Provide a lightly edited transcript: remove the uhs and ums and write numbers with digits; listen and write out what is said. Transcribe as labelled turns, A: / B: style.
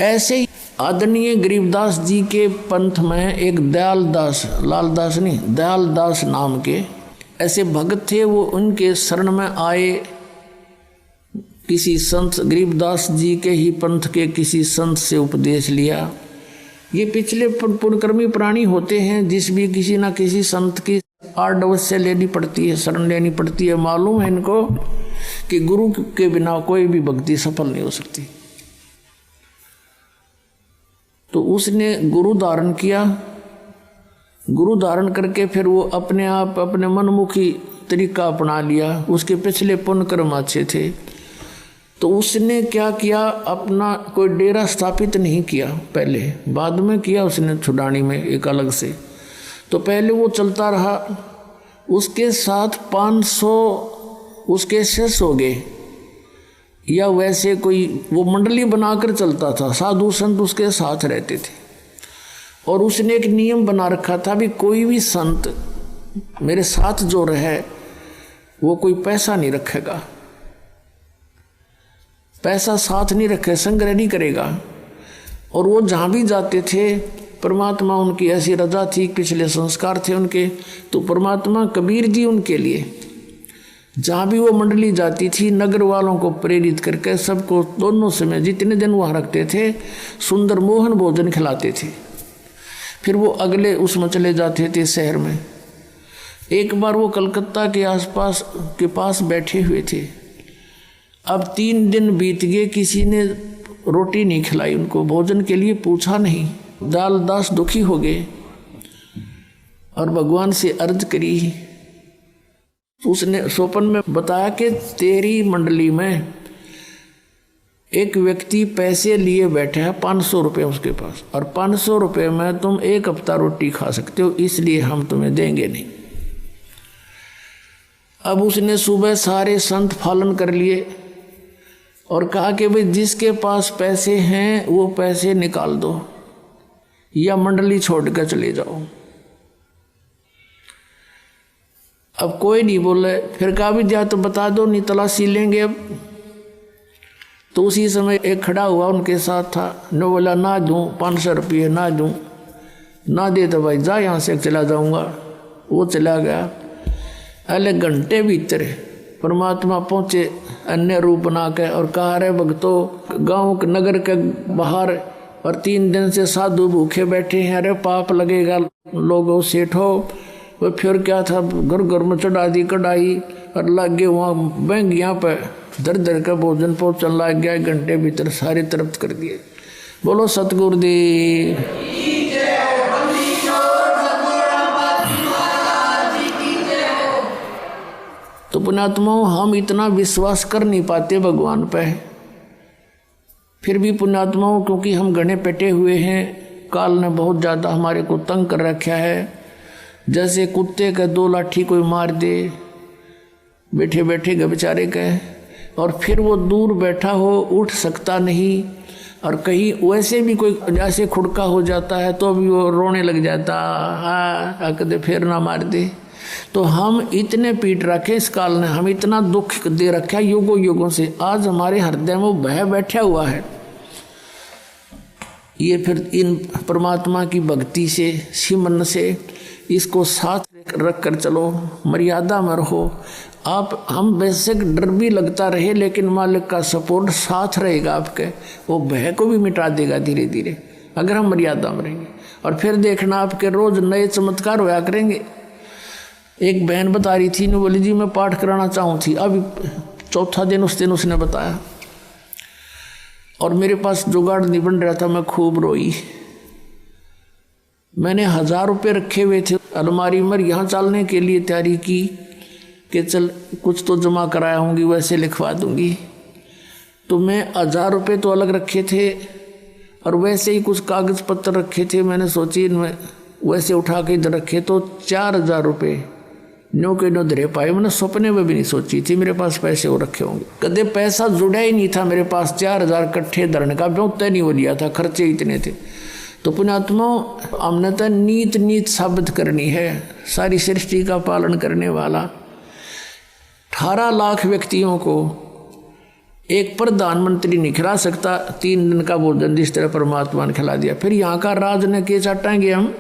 A: ऐसे ही आदरणीय गरीबदास जी के पंथ में एक दयालदास, लालदास नहीं, दयालदास नाम के ऐसे भगत थे। वो उनके शरण में आए, किसी संत, गरीबदास जी के ही पंथ के किसी संत से उपदेश लिया। ये पिछले पुण्यकर्मी प्राणी होते हैं, जिस भी किसी ना किसी संत की आड़ अवश्य लेनी पड़ती है, शरण लेनी पड़ती है। मालूम है इनको कि गुरु के बिना कोई भी भक्ति सफल नहीं हो सकती। तो उसने गुरु धारण किया। गुरु धारण करके फिर वो अपने आप अपने मनमुखी तरीका अपना लिया। उसके पिछले पुण्य कर्म अच्छे थे, तो उसने क्या किया, अपना कोई डेरा स्थापित नहीं किया पहले, बाद में किया उसने छुड़ानी में एक अलग से। तो पहले वो चलता रहा, उसके साथ 500 उसके शिष्य हो गए, या वैसे कोई वो मंडली बनाकर चलता था, साधु संत उसके साथ रहते थे। और उसने एक नियम बना रखा था भी कोई भी संत मेरे साथ जो रहे वो कोई पैसा नहीं रखेगा, पैसा साथ नहीं रखे, संग्रह नहीं करेगा। और वो जहाँ भी जाते थे, परमात्मा उनकी ऐसी रजा थी, पिछले संस्कार थे उनके, तो परमात्मा कबीर जी उनके लिए जहाँ भी वो मंडली जाती थी, नगर वालों को प्रेरित करके सबको दोनों समय जितने दिन वहाँ रखते थे, सुंदर मोहन भोजन खिलाते थे। फिर वो अगले उसमें चले जाते थे शहर में। एक बार वो कलकत्ता के आसपास के पास बैठे हुए थे। अब 3 दिन बीत गए, किसी ने रोटी नहीं खिलाई उनको, भोजन के लिए पूछा नहीं। दयालदास दुखी हो गए और भगवान से अर्ज करी। उसने स्वप्न में बताया कि तेरी मंडली में एक व्यक्ति पैसे लिए बैठा है, 500 रुपये उसके पास, और 500 रुपये में तुम 1 हफ्ता रोटी खा सकते हो, इसलिए हम तुम्हें देंगे नहीं। अब उसने सुबह सारे संत पालन कर लिए और कहा कि भाई जिसके पास पैसे हैं वो पैसे निकाल दो या मंडली छोड़ कर चले जाओ। अब कोई नहीं बोले। फिर कहा भी दिया तो बता दो, नहीं तलाशी लेंगे अब। तो उसी समय एक खड़ा हुआ उनके साथ था, न बोला ना दूँ 500 रुपये, ना दूँ, ना दे तो भाई जा यहाँ से चला जाऊँगा। वो चला गया। अगले घंटे भीतर परमात्मा पहुँचे अन्य रूप बना के और कहा, रे भक्तों, गाँव के नगर के बाहर और 3 दिन से साधु भूखे बैठे हैं, अरे पाप लगेगा लोगों सेठो। वो फिर क्या था, घर घर में चढ़ा दी कढ़ाई और लग गए वहाँ बैंगियाँ पे दर दर का भोजन पहुँचने लग गया। 1 घंटे भीतर सारे तरफ कर दिए। बोलो सतगुरुदेव। तो पुण्यात्माओं, हम इतना विश्वास कर नहीं पाते भगवान पे। फिर भी पुण्यात्माओं, क्योंकि हम गणे पेटे हुए हैं, काल ने बहुत ज़्यादा हमारे को तंग कर रखा है। जैसे कुत्ते का 2 लाठी कोई मार दे बैठे बैठे के बेचारे के, और फिर वो दूर बैठा हो, उठ सकता नहीं, और कहीं वैसे भी कोई जैसे खुड़का हो जाता है तो भी वो रोने लग जाता, हाँ कदे फिर ना मार दे। तो हम इतने पीट रखे, इस काल ने हम इतना दुख दे रखा है युगों युगों से। आज हमारे हृदय में भय बैठा हुआ है। ये फिर इन परमात्मा की भक्ति से, सिमरन से इसको साथ रख कर चलो, मर्यादा में रहो आप। हम बेशक डर भी लगता रहे, लेकिन मालिक का सपोर्ट साथ रहेगा आपके, वो भय को भी मिटा देगा धीरे धीरे, अगर हम मर्यादा में रहेंगे। और फिर देखना आपके रोज नए चमत्कार होया करेंगे। एक बहन बता रही थी, बोली जी मैं पाठ कराना चाहूँ थी, अभी 4था दिन उस दिन उसने बताया, और मेरे पास जुगाड़ नहीं बन रहा था, मैं खूब रोई। मैंने 1000 रुपये रखे हुए थे अलमारी में, यहाँ चलने के लिए तैयारी की कि चल कुछ तो जमा कराया होंगी, वैसे लिखवा दूंगी। तो मैं 1000 रुपये तो अलग रखे थे और वैसे ही कुछ कागज़ पत्र रखे थे। मैंने सोची इनमें वैसे उठा के इधर रखे तो 4000 रुपये नो के नो धरे पाए। मैंने सपने में भी नहीं सोची थी मेरे पास पैसे वो रखे होंगे। कदे पैसा जुड़ा ही नहीं था मेरे पास, 4000 इकट्ठे धरने का जो तय नहीं हो लिया था, खर्चे इतने थे। तो पुण्यात्मा, हमने तो नीत नीत साबित करनी है। सारी सृष्टि का पालन करने वाला 18 लाख व्यक्तियों को एक प्रधानमंत्री नहीं खिला सकता 3 दिन का भोजन जिस तरह परमात्मा ने खिला दिया। फिर यहाँ का राज ने के चाटेंगे हम।